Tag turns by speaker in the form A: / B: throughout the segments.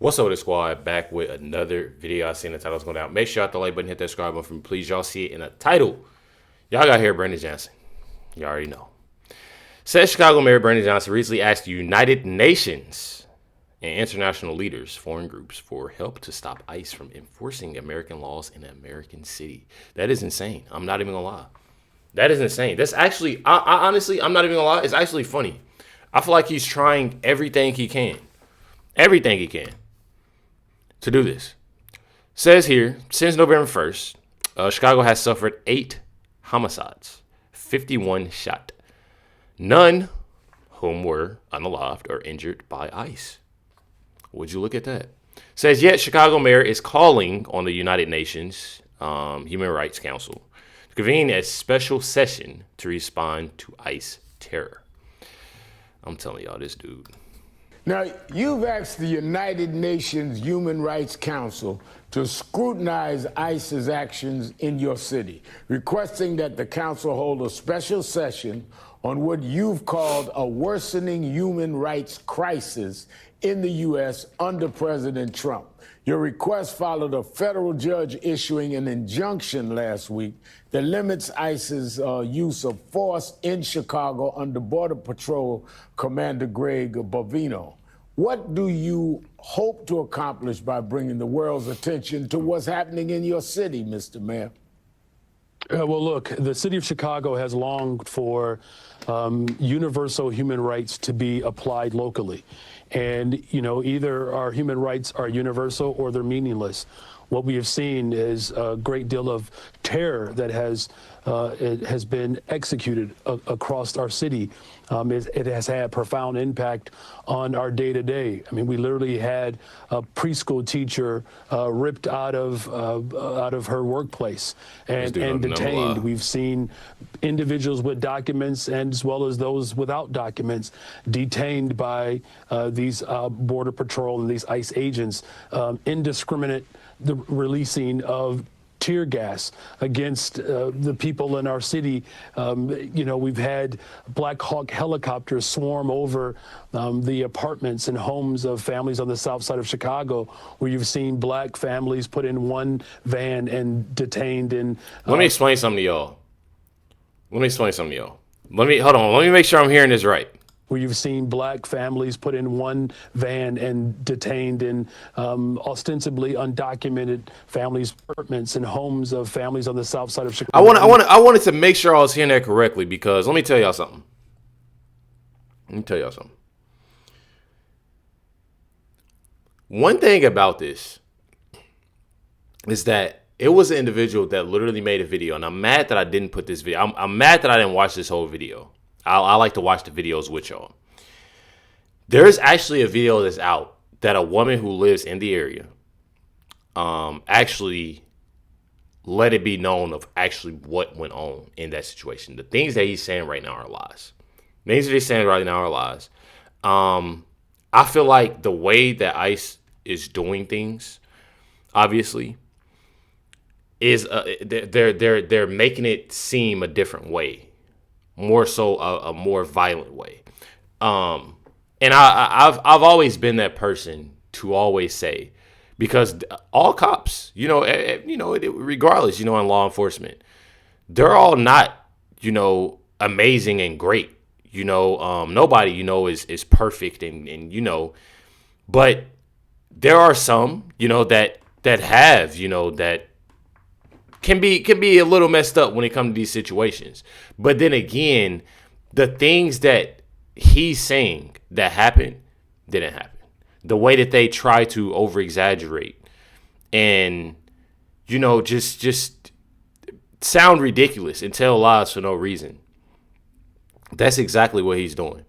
A: What's up with the squad? Back with another video. I seen the title's going down. Make sure you hit the like button, hit that subscribe button for me, please. Y'all see it in the title. Y'all got here Brandon Johnson. You already know. Says Chicago Mayor Brandon Johnson recently asked the United Nations and international leaders, foreign groups, for help to stop ICE from enforcing American laws in an American city. That is insane. I'm not even gonna lie. That is insane. That's actually, I honestly, I'm not even gonna lie. It's actually funny. I feel like he's trying everything he can to do this. Says here, since November 1st, Chicago has suffered 8 homicides, 51 shot. None whom were unalived or injured by ICE. Would you look at that? Says, yet Chicago mayor is calling on the United Nations Human Rights Council to convene a special session to respond to ICE terror. I'm telling y'all, this dude.
B: Now, you've asked the United Nations Human Rights Council to scrutinize ICE's actions in your city, requesting that the council hold a special session on what you've called a worsening human rights crisis in the U.S. under President Trump. Your request followed a federal judge issuing an injunction last week that limits ICE's use of force in Chicago under Border Patrol Commander Greg Bovino. What do you hope to accomplish by bringing the world's attention to what's happening in your city, Mr. Mayor?
C: Well, look, the city of Chicago has longed for universal human rights to be applied locally. And, you know, either our human rights are universal or they're meaningless. What we have seen is a great deal of terror that has been executed across our city. It has had profound impact on our day-to-day. I mean, we literally had a preschool teacher ripped out of her workplace and detained. We've seen individuals with documents and as well as those without documents detained by these Border Patrol and these ICE agents. Indiscriminate the releasing of tear gas against the people in our city. You know, we've had Black Hawk helicopters swarm over the apartments and homes of families on the south side of Chicago, where you've seen black families put in one van and detained in.
A: Let me explain something to y'all. Hold on. Let me make sure I'm hearing this right.
C: Where you've seen black families put in one van and detained in ostensibly undocumented families' apartments and homes of families on the south side of Chicago.
A: I wanted to make sure I was hearing that correctly, because let me tell y'all something. One thing about this is that it was an individual that literally made a video, and I'm mad that I didn't put this video. I'm mad that I didn't watch this whole video. I like to watch the videos with y'all. There's actually a video that's out that a woman who lives in the area actually let it be known of actually what went on in that situation. The things that he's saying right now are lies. I feel like the way that ICE is doing things, obviously, is they're making it seem a different way. More so a more violent way. And I've always been that person to always say, because all cops, regardless, in law enforcement, they're all not, amazing and great. Nobody, is perfect and but there are some, that have, that can be a little messed up when it comes to these situations. But then again, the things that he's saying that happened didn't happen. The way that they try to over exaggerate and just sound ridiculous and tell lies for no reason. That's exactly what he's doing.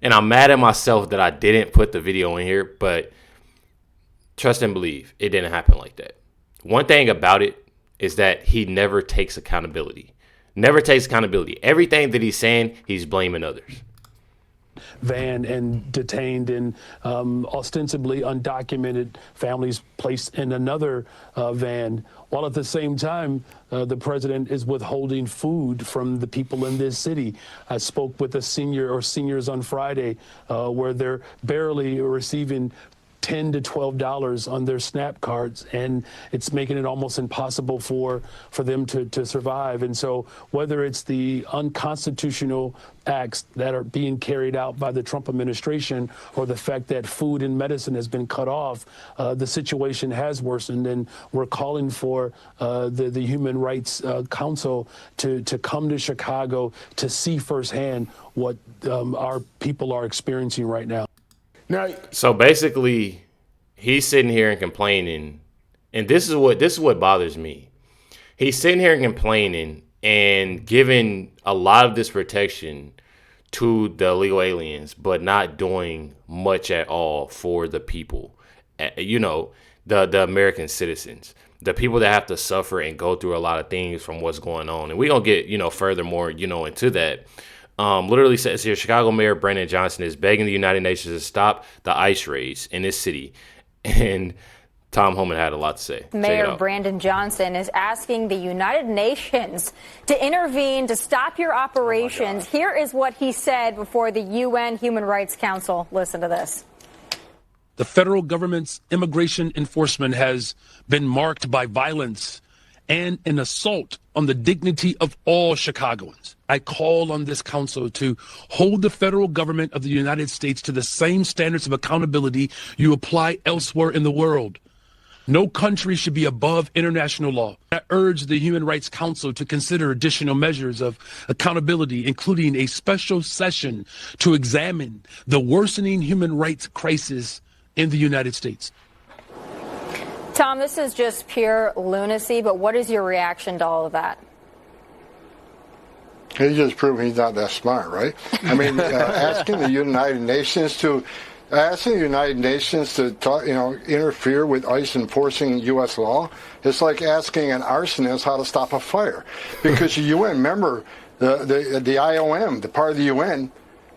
A: And I'm mad at myself that I didn't put the video in here, but trust and believe, it didn't happen like that. One thing about it is that he never takes accountability. Everything that he's saying, he's blaming others.
C: Van and detained in ostensibly undocumented families placed in another van, while at the same time the president is withholding food from the people in this city. I spoke with a seniors on Friday where they're barely receiving $10 to $12 on their SNAP cards, and it's making it almost impossible for them to survive. And so whether it's the unconstitutional acts that are being carried out by the Trump administration or the fact that food and medicine has been cut off, the situation has worsened, and we're calling for the Human Rights Council to come to Chicago to see firsthand what our people are experiencing right now.
B: Now,
A: So basically, he's sitting here and complaining, and this is what bothers me. He's sitting here and complaining and giving a lot of this protection to the illegal aliens, but not doing much at all for the people. The American citizens, the people that have to suffer and go through a lot of things from what's going on. And we're going to get, furthermore, into that. Literally says here, Chicago Mayor Brandon Johnson is begging the United Nations to stop the ICE raids in this city. And Tom Homan had a lot to say.
D: Mayor Brandon Johnson is asking the United Nations to intervene to stop your operations. Here is what he said before the UN Human Rights Council. Listen to this.
C: The federal government's immigration enforcement has been marked by violence and an assault on the dignity of all Chicagoans. I call on this council to hold the federal government of the United States to the same standards of accountability you apply elsewhere in the world. No country should be above international law. I urge the Human Rights Council to consider additional measures of accountability, including a special session to examine the worsening human rights crisis in the United States.
D: Tom, this is just pure lunacy, but what is your reaction to all of that?
E: He just proved he's not that smart, right? I mean, asking the United Nations to interfere with ICE enforcing U.S. law, it's like asking an arsonist how to stop a fire. Because the UN, remember, the IOM, the part of the UN,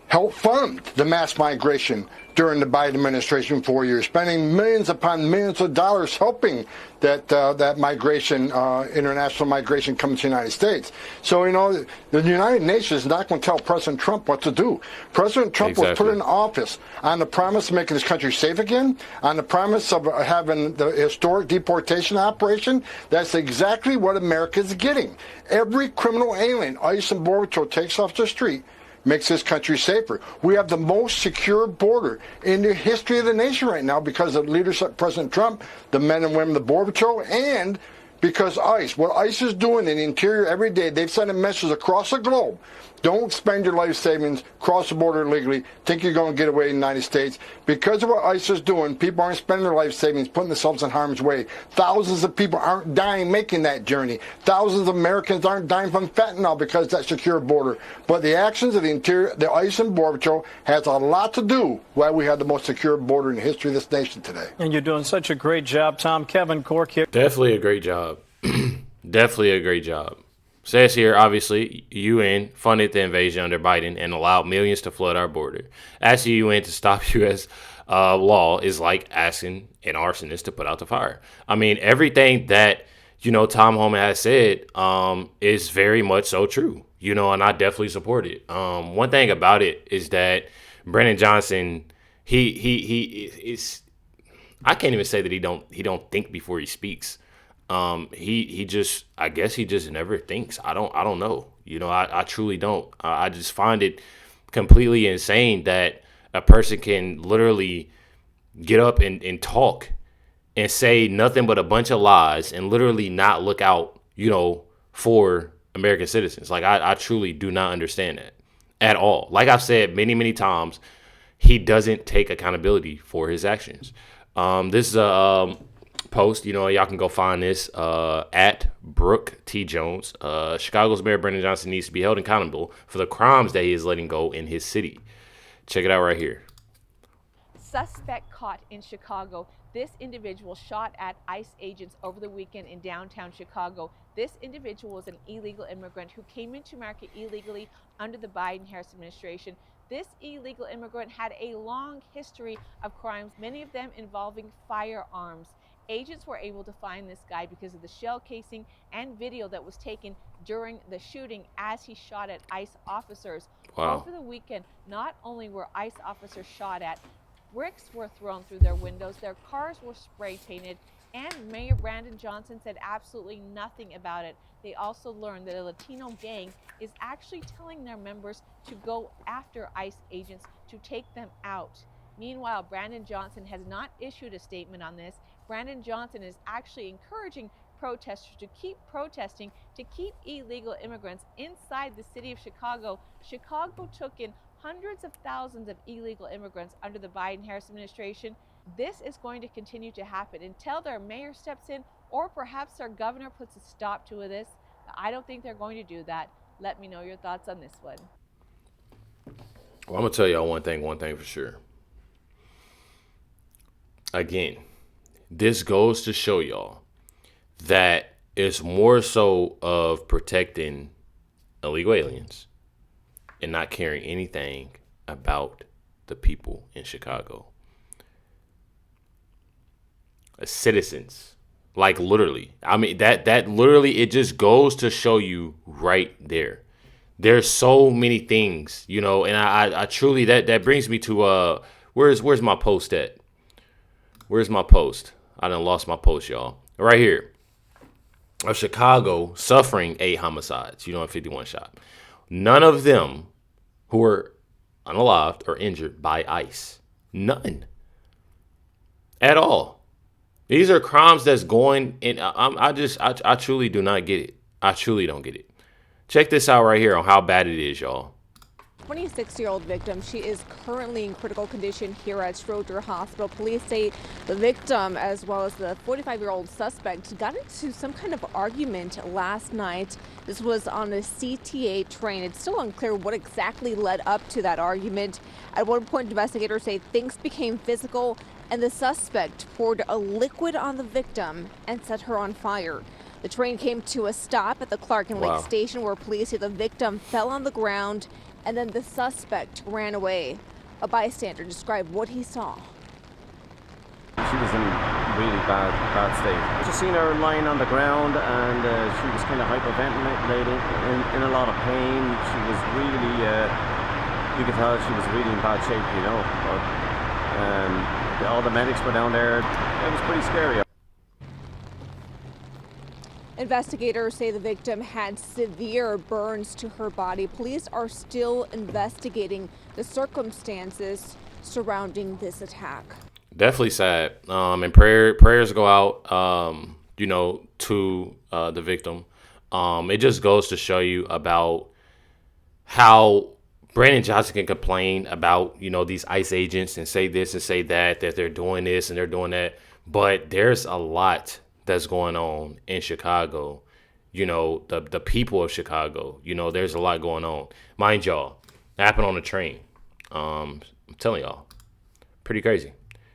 E: helped fund the mass migration during the Biden administration 4 years, spending millions upon millions of dollars helping that migration, international migration, come to the United States. So, the United Nations is not going to tell President Trump what to do. President Trump was put in office on the promise of making this country safe again, on the promise of having the historic deportation operation. That's exactly what America is getting. Every criminal alien ICE and Border Patrol takes off the street makes this country safer. We have the most secure border in the history of the nation right now because of leadership of President Trump, the men and women of the Border Patrol, and because ICE. What ICE is doing in the interior every day, they've sent a message across the globe. Don't spend your life savings, cross the border illegally, think you're going to get away in the United States. Because of what ICE is doing, people aren't spending their life savings, putting themselves in harm's way. Thousands of people aren't dying making that journey. Thousands of Americans aren't dying from fentanyl because of that secure border. But the actions of the interior, the ICE and Border Patrol, has a lot to do why we have the most secure border in the history of this nation today.
F: And you're doing such a great job, Tom. Kevin Cork here.
A: Definitely a great job. Definitely a great job. Says here, obviously, UN funded the invasion under Biden and allowed millions to flood our border. Asking UN to stop U.S. Law is like asking an arsonist to put out the fire. I mean, everything that, Tom Homan has said is very much so true, and I definitely support it. One thing about it is that Brandon Johnson, he is, I can't even say that he don't think before he speaks. He just, I guess he just never thinks. I don't know. I truly don't. I just find it completely insane that a person can literally get up and talk and say nothing but a bunch of lies and literally not look out, for American citizens. Like, I truly do not understand that at all. Like I've said many, many times, he doesn't take accountability for his actions. This is a post, y'all can go find this at Brooke T. Jones. Chicago's Mayor Brandon Johnson needs to be held accountable for the crimes that he is letting go in his city. Check it out right here.
G: Suspect caught in Chicago. This individual shot at ICE agents over the weekend in downtown Chicago. This individual was an illegal immigrant who came into America illegally under the Biden-Harris administration. This illegal immigrant had a long history of crimes, many of them involving firearms. Agents were able to find this guy because of the shell casing and video that was taken during the shooting as he shot at ICE officers.
A: Wow.
G: Over the weekend, not only were ICE officers shot at, bricks were thrown through their windows, their cars were spray painted, and Mayor Brandon Johnson said absolutely nothing about it. They also learned that a Latino gang is actually telling their members to go after ICE agents to take them out. Meanwhile, Brandon Johnson has not issued a statement on this. Brandon Johnson is actually encouraging protesters to keep protesting, to keep illegal immigrants inside the city of Chicago. Chicago took in hundreds of thousands of illegal immigrants under the Biden-Harris administration. This is going to continue to happen until their mayor steps in, or perhaps their governor puts a stop to this. I don't think they're going to do that. Let me know your thoughts on this one.
A: Well, I'm going to tell y'all one thing for sure. Again, this goes to show y'all that it's more so of protecting illegal aliens and not caring anything about the people in Chicago. Citizens, like literally. I mean, that literally, it just goes to show you right there. There's so many things, you know, and I truly, that brings me to, where's my post at? Where's my post? I done lost my post, y'all. Right here. Of Chicago suffering 8 homicides, you know, in 51 shot. None of them who were unalived or injured by ICE. None. At all. These are crimes that's going, and I truly do not get it. I truly don't get it. Check this out right here on how bad it is, y'all.
H: 26-year-old victim. She is currently in critical condition here at Schroeder Hospital. Police say the victim, as well as the 45-year-old suspect, got into some kind of argument last night. This was on a CTA train. It's still unclear what exactly led up to that argument. At one point, investigators say things became physical, and the suspect poured a liquid on the victim and set her on fire. The train came to a stop at the Clark and Lake Station, where police say the victim fell on the ground and then the suspect ran away. A bystander described what he saw.
I: She was in really bad state. Just seen her lying on the ground, and she was kind of hyperventilating, in a lot of pain. She was really, you could tell she was really in bad shape, you know. But, all the medics were down there. It was pretty scary.
H: Investigators say the victim had severe burns to her body. Police are still investigating the circumstances surrounding this attack.
A: Definitely sad. And prayers go out, you know, to the victim. It just goes to show you about how Brandon Johnson can complain about, you know, these ICE agents and say this and say that they're doing this and they're doing that. But there's a lot that's going on in Chicago. You know, the people of Chicago, you know, there's a lot going on. Mind y'all, it happened on a train. I'm telling y'all, pretty crazy.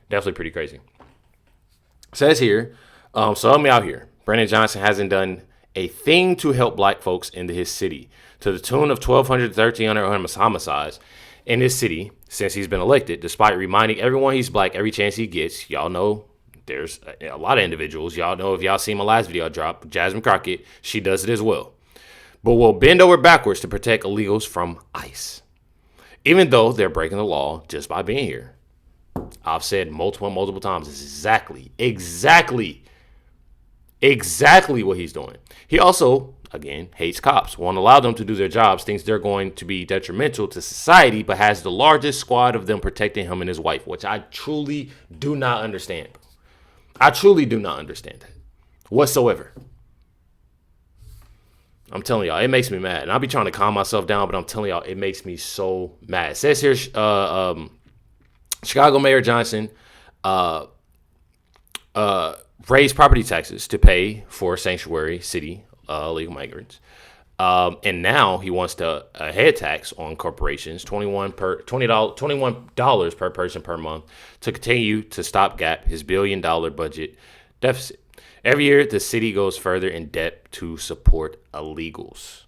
A: Definitely pretty crazy. Says here, so help me out here. Brandon Johnson hasn't done a thing to help black folks into his city, to the tune of 1,200 to 1,300 homicides in his city since he's been elected, despite reminding everyone he's black every chance he gets. Y'all know there's a lot of individuals. Y'all know, if y'all seen my last video I dropped, Jasmine Crockett, she does it as well. But will bend over backwards to protect illegals from ICE, even though they're breaking the law just by being here. I've said multiple times, exactly what he's doing. He also, again, hates cops, won't allow them to do their jobs, thinks they're going to be detrimental to society, but has the largest squad of them protecting him and his wife, which I truly do not understand. I truly do not understand that whatsoever. I'm telling y'all, it makes me mad. And I'll be trying to calm myself down, but I'm telling y'all, it makes me so mad. It says here, Chicago Mayor Johnson raised property taxes to pay for sanctuary city illegal migrants. And now he wants to head tax on corporations, $21 per person per month, to continue to stopgap his $1 billion budget deficit. Every year, the city goes further in debt to support illegals.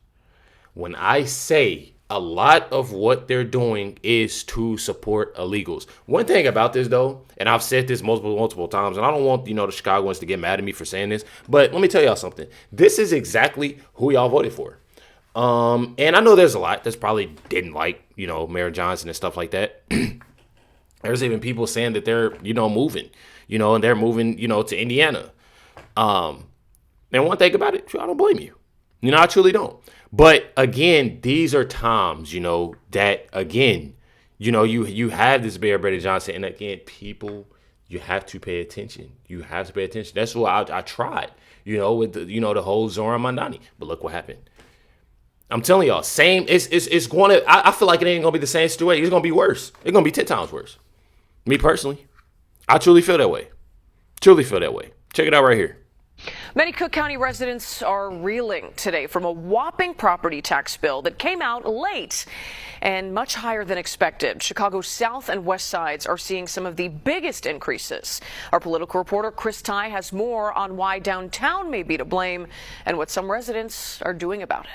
A: When I say a lot of what they're doing is to support illegals. One thing about this, though, and I've said this multiple times, and I don't want, the Chicagoans to get mad at me for saying this, but let me tell y'all something. This is exactly who y'all voted for. And I know there's a lot that's probably didn't like, Mayor Johnson and stuff like that. There's even people saying that they're, moving, and they're moving, to Indiana. And one thing about it, I don't blame you. I truly don't. But again, these are times, that again, you have this Bear Brady Johnson, and again, people, you have to pay attention. You have to pay attention. That's what I tried, with the whole Zoran Mandani. But look what happened. I'm telling y'all, it's going to, I feel like it ain't going to be the same situation. It's going to be worse. It's going to be 10 times worse. Me personally, I truly feel that way. Truly feel that way. Check it out right here.
J: Many Cook County residents are reeling today from a whopping property tax bill that came out late and much higher than expected. Chicago's south and west sides are seeing some of the biggest increases. Our political reporter Chris Ty has more on why downtown may be to blame and what some residents are doing about it.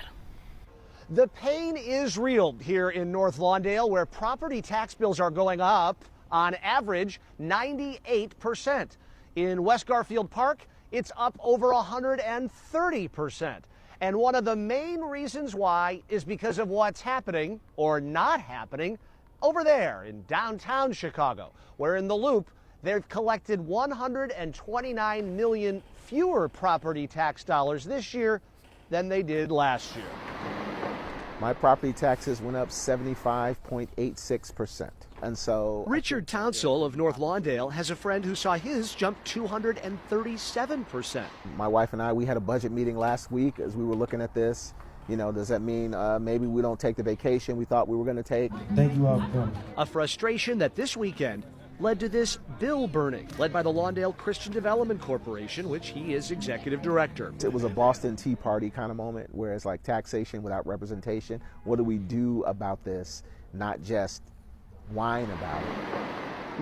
K: The pain is real here in North Lawndale, where property tax bills are going up on average 98%. In West Garfield Park, it's up over 130%. And one of the main reasons why is because of what's happening or not happening over there in downtown Chicago, where in the Loop, they've collected 129 million fewer property tax dollars this year than they did last year.
L: My property taxes went up 75.86%. And so
K: Richard Townsell of North Lawndale has a friend who saw his jump 237%.
L: My wife and I, we had a budget meeting last week as we were looking at this. Does that mean maybe we don't take the vacation we thought we were going to take?
K: Thank you all for coming. A frustration that this weekend led to this bill burning, led by the Lawndale Christian Development Corporation, which he is executive director.
L: It was a Boston Tea Party kind of moment where it's like taxation without representation. What do we do about this? Not just whine about it.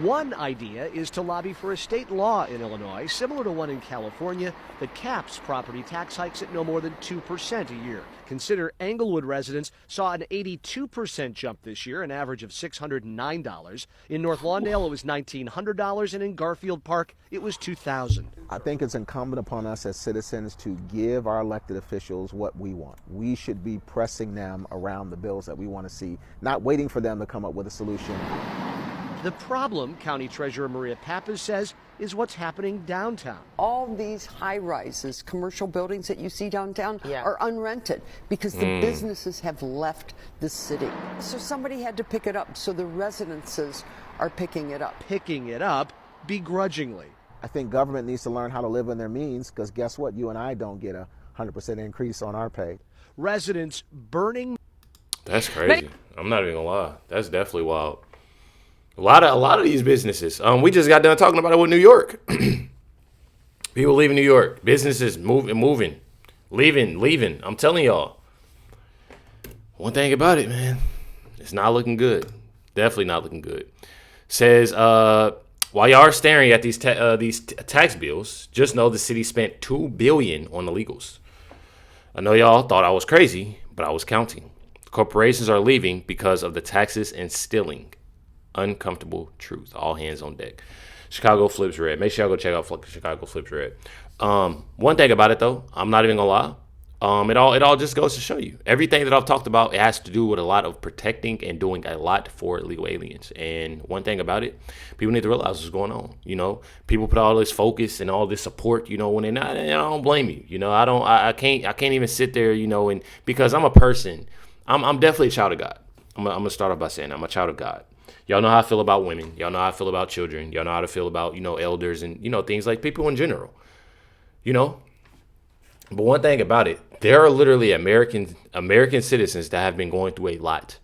K: One idea is to lobby for a state law in Illinois, similar to one in California, that caps property tax hikes at no more than 2% a year. Consider Englewood residents saw an 82% jump this year, an average of $609. In North Lawndale, it was $1,900, and in Garfield Park, it was $2,000.
L: I think it's incumbent upon us as citizens to give our elected officials what we want. We should be pressing them around the bills that we want to see, not waiting for them to come up with a solution.
K: The problem, County Treasurer Maria Pappas says, is what's happening downtown.
M: All these high-rises, commercial buildings that you see downtown are unrented because the businesses have left the city. So somebody had to pick it up, so the residences are picking it up.
K: Picking it up begrudgingly.
L: I think government needs to learn how to live in their means, because guess what? You and I don't get a 100% increase on our pay.
K: Residents burning.
A: That's crazy. I'm not even gonna lie. That's definitely wild. A lot of these businesses. We just got done talking about it with New York. People leaving New York. Businesses moving, leaving. I'm telling y'all. One thing about it, man, it's not looking good. Definitely not looking good. Says while y'all are staring at these tax bills, just know the city spent $2 billion on illegals. I know y'all thought I was crazy, but I was counting. Corporations are leaving because of the taxes and stealing. Uncomfortable truth. All hands on deck. Chicago flips red. Make sure y'all go check out Chicago flips red. One thing about it though, I'm not even gonna lie. It all just goes to show you everything that I've talked about. It has to do with a lot of protecting and doing a lot for illegal aliens. And one thing about it, people need to realize what's going on. People put all this focus and all this support. When they're not. I don't blame you. I can't even sit there. And because I'm a person, I'm definitely a child of God. I'm gonna start off by saying I'm a child of God. Y'all know how I feel about women. Y'all know how I feel about children. Y'all know how to feel about, elders and, things like people in general. But one thing about it, there are literally American citizens that have been going through a lot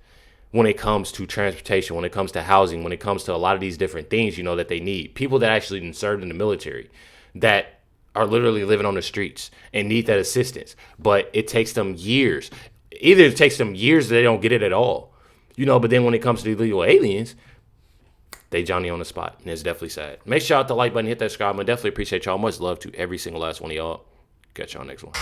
A: when it comes to transportation, when it comes to housing, when it comes to a lot of these different things, that they need. People that actually served in the military that are literally living on the streets and need that assistance. But it takes them years. Either it takes them years or they don't get it at all. But then when it comes to the illegal aliens, they Johnny on the spot. And it's definitely sad. Make sure you hit the like button, hit that subscribe button. Definitely appreciate y'all. Much love to every single last one of y'all. Catch y'all next one.